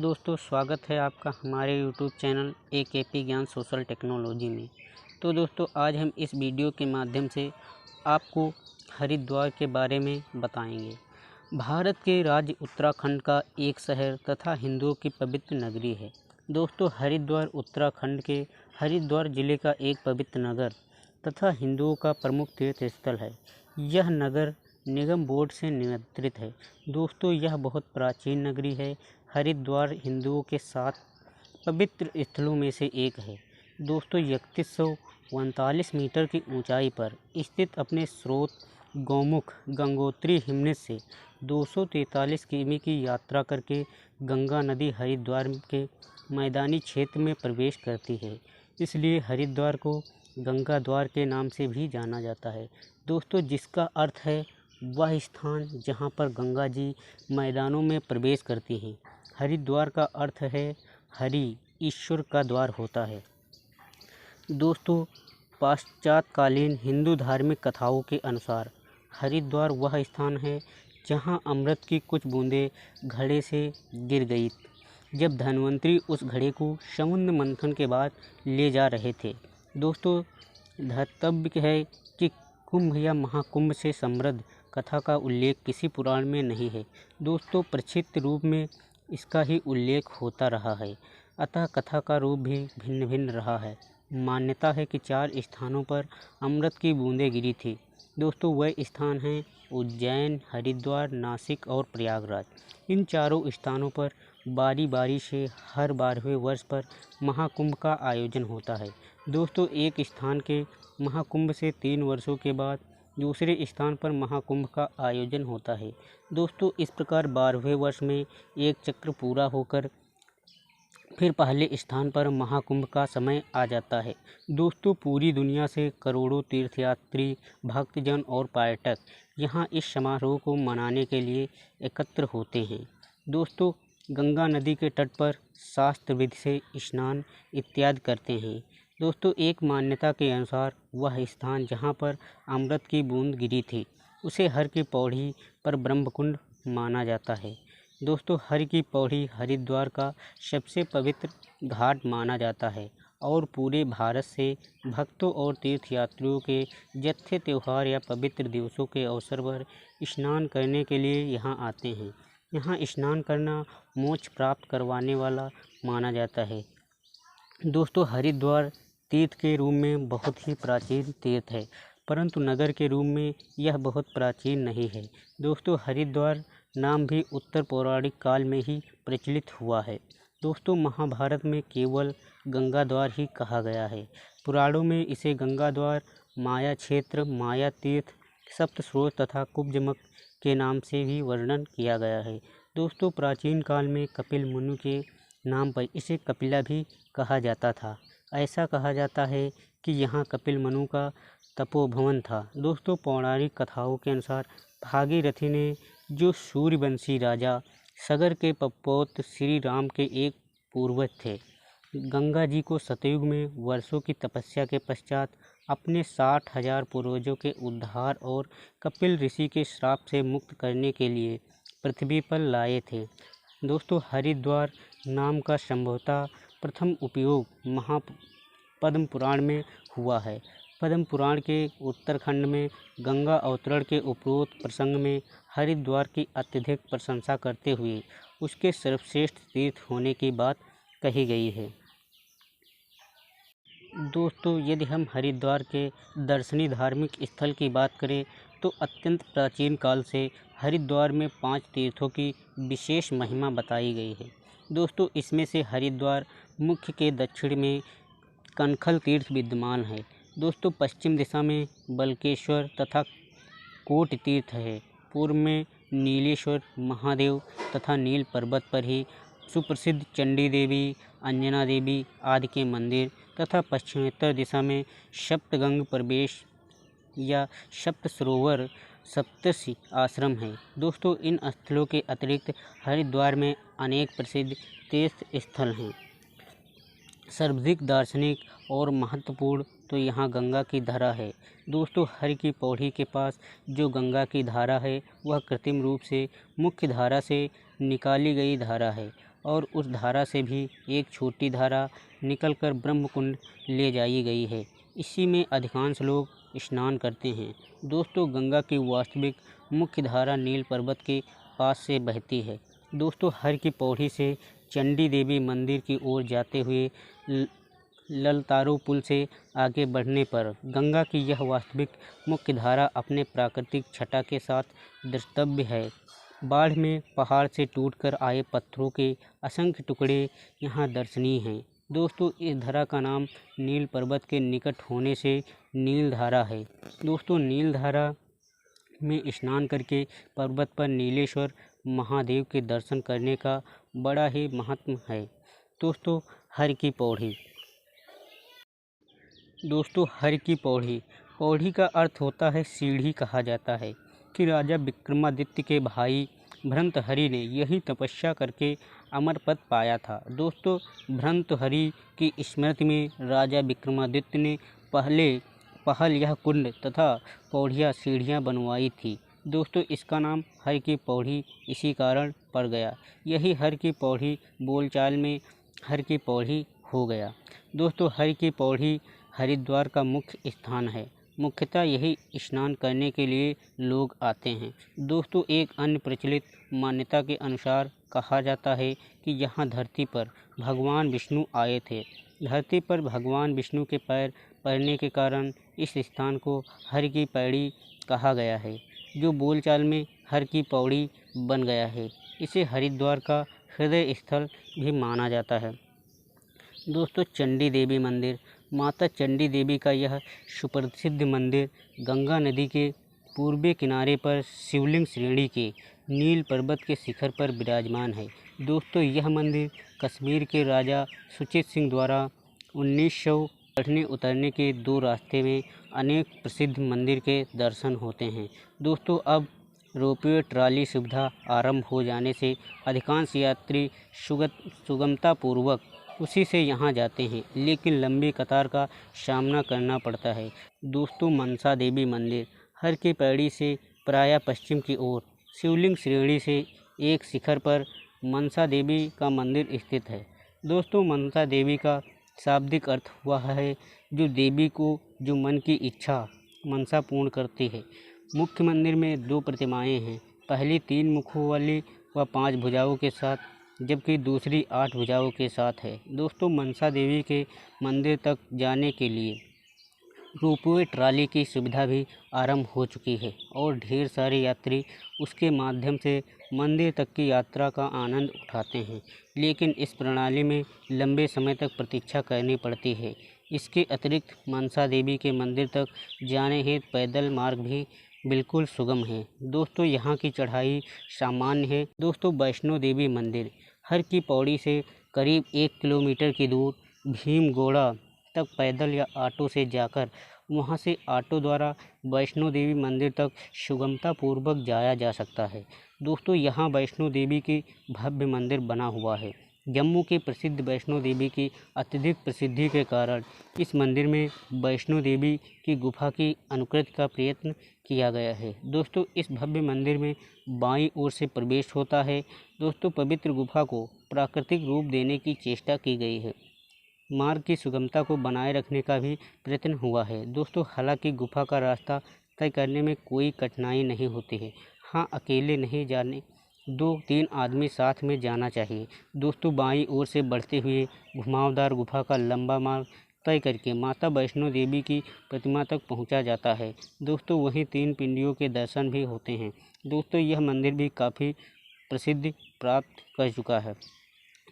दोस्तों, स्वागत है आपका हमारे YouTube चैनल AKP ज्ञान सोशल टेक्नोलॉजी में। तो दोस्तों, आज हम इस वीडियो के माध्यम से आपको हरिद्वार के बारे में बताएंगे। भारत के राज्य उत्तराखंड का एक शहर तथा हिंदुओं की पवित्र नगरी है। दोस्तों, हरिद्वार उत्तराखंड के हरिद्वार जिले का एक पवित्र नगर तथा हिंदुओं का प्रमुख तीर्थ स्थल है। यह नगर निगम बोर्ड से नियंत्रित है। दोस्तों, यह बहुत प्राचीन नगरी है। हरिद्वार हिंदुओं के 7 पवित्र स्थलों में से एक है। दोस्तों, 3139 मीटर की ऊंचाई पर स्थित अपने स्रोत गौमुख गंगोत्री हिमनद से 243 किमी की यात्रा करके गंगा नदी हरिद्वार के मैदानी क्षेत्र में प्रवेश करती है। इसलिए हरिद्वार को गंगा द्वार के नाम से भी जाना जाता है। दोस्तों, जिसका अर्थ है वह स्थान जहां पर गंगा जी मैदानों में प्रवेश करती हैं। हरिद्वार का अर्थ है हरि, ईश्वर का द्वार होता है। दोस्तों, पाश्चात्कालीन हिंदू धार्मिक कथाओं के अनुसार हरिद्वार वह स्थान है जहां अमृत की कुछ बूंदें घड़े से गिर गई जब धन्वंतरी उस घड़े को समुद्र मंथन के बाद ले जा रहे थे। दोस्तों, धर्तव्य है कि कुंभ या महाकुंभ से समृद्ध कथा का उल्लेख किसी पुराण में नहीं है। दोस्तों, प्रचित रूप में इसका ही उल्लेख होता रहा है, अतः कथा का रूप भी भिन्न भिन्न रहा है। मान्यता है कि 4 स्थानों पर अमृत की बूंदें गिरी थी। दोस्तों, वह स्थान हैं उज्जैन, हरिद्वार, नासिक और प्रयागराज। इन चारों स्थानों पर बारी बारी से हर 12वें वर्ष पर महाकुंभ का आयोजन होता है। दोस्तों, एक स्थान के महाकुंभ से 3 वर्षों के बाद दूसरे स्थान पर महाकुंभ का आयोजन होता है। दोस्तों, इस प्रकार 12वें वर्ष में एक चक्र पूरा होकर फिर पहले स्थान पर महाकुंभ का समय आ जाता है। दोस्तों, पूरी दुनिया से करोड़ों तीर्थयात्री, भक्तजन और पर्यटक यहाँ इस समारोह को मनाने के लिए एकत्र होते हैं। दोस्तों, गंगा नदी के तट पर शास्त्र विधि से स्नान इत्यादि करते हैं। दोस्तों, एक मान्यता के अनुसार वह स्थान जहाँ पर अमृत की बूंद गिरी थी उसे हर की पौड़ी पर ब्रह्मकुंड माना जाता है। दोस्तों, हर की पौड़ी हरिद्वार का सबसे पवित्र घाट माना जाता है और पूरे भारत से भक्तों और तीर्थयात्रियों के जत्थे त्यौहार या पवित्र दिवसों के अवसर पर स्नान करने के लिए यहाँ आते हैं। यहाँ स्नान करना मोक्ष प्राप्त करवाने वाला माना जाता है। दोस्तों, हरिद्वार तीर्थ के रूप में बहुत ही प्राचीन तीर्थ है, परंतु नगर के रूप में यह बहुत प्राचीन नहीं है। दोस्तों, हरिद्वार नाम भी उत्तर पौराणिक काल में ही प्रचलित हुआ है। दोस्तों, महाभारत में केवल गंगा द्वार ही कहा गया है। पुराणों में इसे गंगा द्वार, माया क्षेत्र, माया तीर्थ, सप्तस्रोत तथा कुब्जमक के नाम से भी वर्णन किया गया है। दोस्तों, प्राचीन काल में कपिल मुनि के नाम पर इसे कपिला भी कहा जाता था। ऐसा कहा जाता है कि यहाँ कपिल मुनि का तपोभवन था। दोस्तों, पौराणिक कथाओं के अनुसार भागीरथी ने, जो सूर्यवंशी राजा सगर के पौत्र श्री राम के एक पूर्वज थे, गंगा जी को सतयुग में वर्षों की तपस्या के पश्चात अपने 60,000 पूर्वजों के उद्धार और कपिल ऋषि के श्राप से मुक्त करने के लिए पृथ्वी पर लाए थे। दोस्तों, हरिद्वार नाम का संभवतः प्रथम उपयोग पद्म पुराण में हुआ है। पद्म पुराण के उत्तराखंड में गंगा अवतरण के उपरोक्त प्रसंग में हरिद्वार की अत्यधिक प्रशंसा करते हुए उसके सर्वश्रेष्ठ तीर्थ होने की बात कही गई है। दोस्तों, यदि हम हरिद्वार के दर्शनीय धार्मिक स्थल की बात करें तो अत्यंत प्राचीन काल से हरिद्वार में 5 तीर्थों की विशेष महिमा बताई गई है। दोस्तों, इसमें से हरिद्वार मुख्य के दक्षिण में कनखल तीर्थ विद्यमान है। दोस्तों, पश्चिम दिशा में बलकेश्वर तथा कोट तीर्थ है। पूर्व में नीलेश्वर महादेव तथा नील पर्वत पर ही सुप्रसिद्ध चंडी देवी, अंजना देवी आदि के मंदिर तथा पश्चिमोत्तर दिशा में सप्तगंग प्रवेश या सप्त सरोवर सप्तर्षि आश्रम है। दोस्तों, इन स्थलों के अतिरिक्त हरिद्वार में अनेक प्रसिद्ध तीर्थ स्थल हैं। सर्वाधिक दार्शनिक और महत्वपूर्ण तो यहाँ गंगा की धारा है। दोस्तों, हर की पौड़ी के पास जो गंगा की धारा है वह कृत्रिम रूप से मुख्य धारा से निकाली गई धारा है और उस धारा से भी एक छोटी धारा निकलकर ब्रह्मकुंड ले जाई गई है। इसी में अधिकांश लोग स्नान करते हैं। दोस्तों, गंगा की वास्तविक मुख्य धारा नील पर्वत के पास से बहती है। दोस्तों, हर की पौड़ी से चंडी देवी मंदिर की ओर जाते हुए ललतारू पुल से आगे बढ़ने पर गंगा की यह वास्तविक मुख्य धारा अपने प्राकृतिक छटा के साथ द्रष्टव्य है। बाढ़ में पहाड़ से टूटकर आए पत्थरों के असंख्य टुकड़े यहाँ दर्शनीय हैं। दोस्तों, इस धारा का नाम नील पर्वत के निकट होने से नील धारा है। दोस्तों, नील धारा में स्नान करके पर्वत पर नीलेश्वर महादेव के दर्शन करने का बड़ा ही महत्व है। दोस्तों, हर की पौड़ी। दोस्तों, हर की पौड़ी, पौड़ी का अर्थ होता है सीढ़ी। कहा जाता है कि राजा विक्रमादित्य के भाई भर्तृहरि ने यही तपस्या करके अमर पद पाया था। दोस्तों, भर्तृहरि की स्मृति में राजा विक्रमादित्य ने पहल यह कुंड तथा पौड़ियाँ सीढ़ियाँ बनवाई थी। दोस्तों, इसका नाम हर की पौड़ी इसी कारण पड़ गया। यही हर की पौड़ी बोलचाल में हर की पौड़ी हो गया। दोस्तों, हर की पौड़ी हरिद्वार का मुख्य स्थान है। मुख्यतः यही स्नान करने के लिए लोग आते हैं। दोस्तों, एक अन्य प्रचलित मान्यता के अनुसार कहा जाता है कि यहाँ धरती पर भगवान विष्णु आए थे। धरती पर भगवान विष्णु के पैर पड़ने के कारण इस स्थान को हर की पैड़ी कहा गया है, जो बोलचाल में हर की पौड़ी बन गया है। इसे हरिद्वार का हृदय स्थल भी माना जाता है। दोस्तों, चंडी देवी मंदिर। माता चंडी देवी का यह सुप्रसिद्ध मंदिर गंगा नदी के पूर्वी किनारे पर शिवलिंग श्रेणी के नील पर्वत के शिखर पर विराजमान है। दोस्तों, यह मंदिर कश्मीर के राजा सुचेत सिंह द्वारा 1900 चढ़ने उतरने के 2 रास्ते में अनेक प्रसिद्ध मंदिर के दर्शन होते हैं। दोस्तों, अब रोपवे ट्रॉली सुविधा आरंभ हो जाने से अधिकांश यात्री सुगमतापूर्वक उसी से यहाँ जाते हैं, लेकिन लंबी कतार का सामना करना पड़ता है। दोस्तों, मनसा देवी मंदिर। हर की पैड़ी से प्रायः पश्चिम की ओर शिवलिंग श्रेणी से एक शिखर पर मनसा देवी का मंदिर स्थित है। दोस्तों, मनसा देवी का शाब्दिक अर्थ हुआ है जो देवी को जो मन की इच्छा मनसा पूर्ण करती है। मुख्य मंदिर में 2 प्रतिमाएं हैं। पहली 3 मुखों वाली व 5 भुजाओं के साथ, जबकि दूसरी 8 भुजाओं के साथ है। दोस्तों, मनसा देवी के मंदिर तक जाने के लिए रोपवे ट्रॉली की सुविधा भी आरंभ हो चुकी है और ढेर सारे यात्री उसके माध्यम से मंदिर तक की यात्रा का आनंद उठाते हैं, लेकिन इस प्रणाली में लंबे समय तक प्रतीक्षा करनी पड़ती है। इसके अतिरिक्त मनसा देवी के मंदिर तक जाने हेतु पैदल मार्ग भी बिल्कुल सुगम है। दोस्तों, यहाँ की चढ़ाई सामान्य है। दोस्तों, वैष्णो देवी मंदिर। हर की पौड़ी से करीब 1 किलोमीटर की दूर भीमगोड़ा तक पैदल या ऑटो से जाकर वहां से ऑटो द्वारा वैष्णो देवी मंदिर तक सुगमतापूर्वक जाया जा सकता है। दोस्तों, यहाँ वैष्णो देवी की भव्य मंदिर बना हुआ है। जम्मू के प्रसिद्ध वैष्णो देवी की अत्यधिक प्रसिद्धि के कारण इस मंदिर में वैष्णो देवी की गुफा की अनुकृति का प्रयत्न किया गया है। दोस्तों, इस भव्य मंदिर में बाईं ओर से प्रवेश होता है। दोस्तों, पवित्र गुफा को प्राकृतिक रूप देने की चेष्टा की गई है। मार्ग की सुगमता को बनाए रखने का भी प्रयत्न हुआ है। दोस्तों, हालांकि गुफा का रास्ता तय करने में कोई कठिनाई नहीं होती है। हाँ, अकेले नहीं जाने, 2-3 आदमी साथ में जाना चाहिए। दोस्तों, बाईं ओर से बढ़ते हुए घुमावदार गुफा का लंबा मार्ग तय करके माता वैष्णो देवी की प्रतिमा तक पहुंचा जाता है। दोस्तों, वहीं 3 पिंडियों के दर्शन भी होते हैं। दोस्तों, यह मंदिर भी काफ़ी प्रसिद्धि प्राप्त कर चुका है।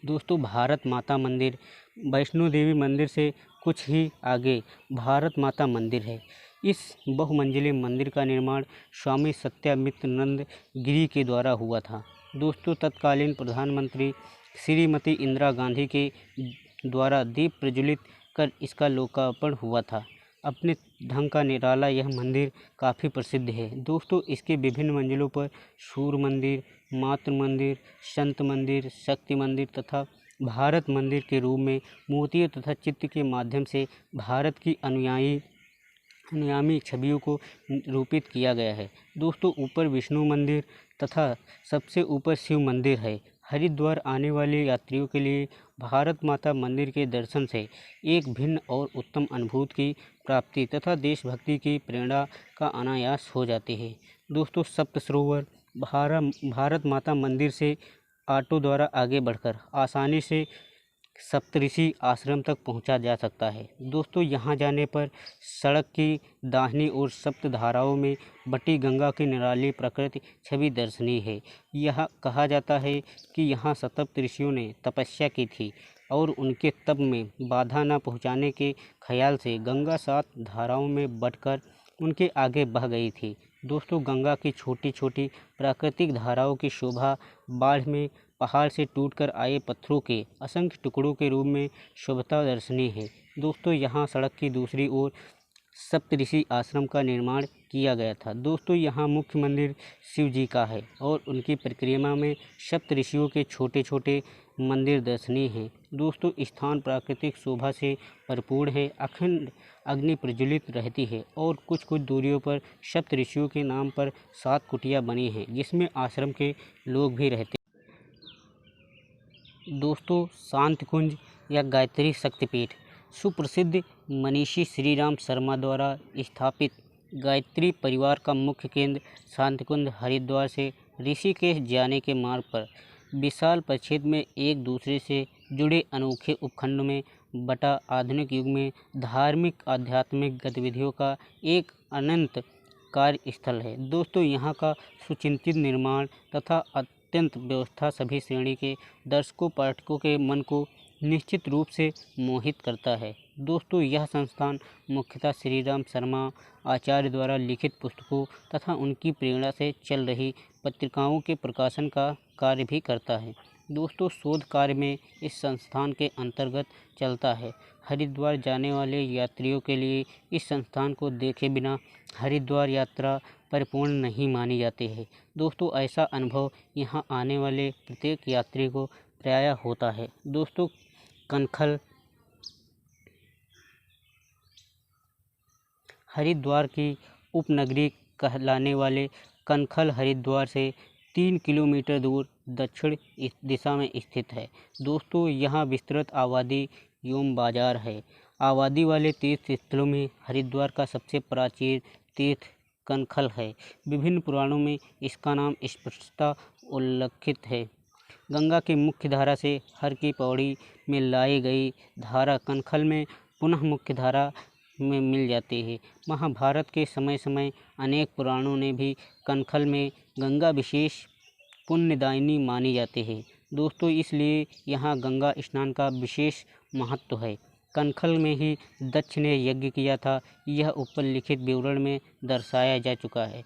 दोस्तों, भारत माता मंदिर। वैष्णो देवी मंदिर से कुछ ही आगे भारत माता मंदिर है। इस बहुमंजिले मंदिर का निर्माण स्वामी सत्यामित्रानंद गिरी के द्वारा हुआ था। दोस्तों, तत्कालीन प्रधानमंत्री श्रीमती इंदिरा गांधी के द्वारा दीप प्रज्वलित कर इसका लोकार्पण हुआ था। अपने ढंग का निराला यह मंदिर काफ़ी प्रसिद्ध है। दोस्तों, इसके विभिन्न मंजिलों पर सूर्य मंदिर, मातृ मंदिर, संत मंदिर, शक्ति मंदिर तथा भारत मंदिर के रूप में मूर्तियों तथा चित्र के माध्यम से भारत की अनुयामी छवियों को रूपित किया गया है। दोस्तों, ऊपर विष्णु मंदिर तथा सबसे ऊपर शिव मंदिर है। हरिद्वार आने वाले यात्रियों के लिए भारत माता मंदिर के दर्शन से एक भिन्न और उत्तम अनुभूति की प्राप्ति तथा देशभक्ति की प्रेरणा का अनायास हो जाती है। दोस्तों, सप्त सरोवर भारत माता मंदिर से ऑटो द्वारा आगे बढ़कर आसानी से सप्तऋषि आश्रम तक पहुंचा जा सकता है। दोस्तों, यहां जाने पर सड़क की दाहिनी ओर सप्त धाराओं में बटी गंगा की निराली प्रकृति छवि दर्शनीय है। यह कहा जाता है कि यहाँ सप्त ऋषियों ने तपस्या की थी और उनके तप में बाधा न पहुंचाने के ख्याल से गंगा 7 धाराओं में बंटकर उनके आगे बह गई थी। दोस्तों, गंगा की छोटी छोटी प्राकृतिक धाराओं की शोभा बाढ़ में पहाड़ से टूटकर आए पत्थरों के असंख्य टुकड़ों के रूप में शोभता दर्शनीय है। दोस्तों, यहाँ सड़क की दूसरी ओर सप्तऋषि आश्रम का निर्माण किया गया था। दोस्तों, यहाँ मुख्य मंदिर शिव जी का है और उनकी परिक्रमा में सप्तऋषियों के छोटे छोटे मंदिर दर्शनीय हैं। दोस्तों, स्थान प्राकृतिक शोभा से भरपूर है। अखंड अग्नि प्रज्वलित रहती है और कुछ कुछ दूरियों पर सप्तऋषियों के नाम पर 7 कुटिया बनी हैं, जिसमें आश्रम के लोग भी रहते हैं। दोस्तों, शांति कुंज या गायत्री शक्तिपीठ सुप्रसिद्ध मनीषी श्री राम शर्मा द्वारा स्थापित गायत्री परिवार का मुख्य केंद्र शांतिकुंज हरिद्वार से ऋषिकेश जाने के मार्ग पर विशाल परिक्षेत्र में एक दूसरे से जुड़े अनोखे उपखंड में बटा आधुनिक युग में धार्मिक आध्यात्मिक गतिविधियों का एक अनंत कार्यस्थल है। दोस्तों, यहाँ का सुचिंतित निर्माण तथा अत्यंत व्यवस्था सभी श्रेणी के दर्शकों पाठकों के मन को निश्चित रूप से मोहित करता है। दोस्तों, यह संस्थान मुख्यतः श्री राम शर्मा आचार्य द्वारा लिखित पुस्तकों तथा उनकी प्रेरणा से चल रही पत्रिकाओं के प्रकाशन का कार्य भी करता है। दोस्तों, शोध कार्य में इस संस्थान के अंतर्गत चलता है। हरिद्वार जाने वाले यात्रियों के लिए इस संस्थान को देखे बिना हरिद्वार यात्रा परिपूर्ण नहीं मानी जाती है। दोस्तों, ऐसा अनुभव यहाँ आने वाले प्रत्येक यात्री को प्रायः होता है। दोस्तों, कनखल हरिद्वार की उपनगरी कहलाने वाले कनखल हरिद्वार से 3 किलोमीटर दूर दक्षिण दिशा में स्थित है। दोस्तों, यहाँ विस्तृत आबादी एवं बाजार है। आबादी वाले तीर्थ स्थलों में हरिद्वार का सबसे प्राचीन तीर्थ कनखल है। विभिन्न पुराणों में इसका नाम स्पष्टता उल्लेखित है। गंगा की मुख्य धारा से हर की पौड़ी में लाई गई धारा कनखल में पुनः मुख्य धारा में मिल जाती है। महाभारत के समय समय अनेक पुराणों ने भी कनखल में गंगा विशेष पुण्यदायिनी मानी जाती है। दोस्तों, इसलिए यहाँ गंगा स्नान का विशेष महत्व है। कनखल में ही दक्ष ने यज्ञ किया था, यह ऊपर लिखित विवरण में दर्शाया जा चुका है।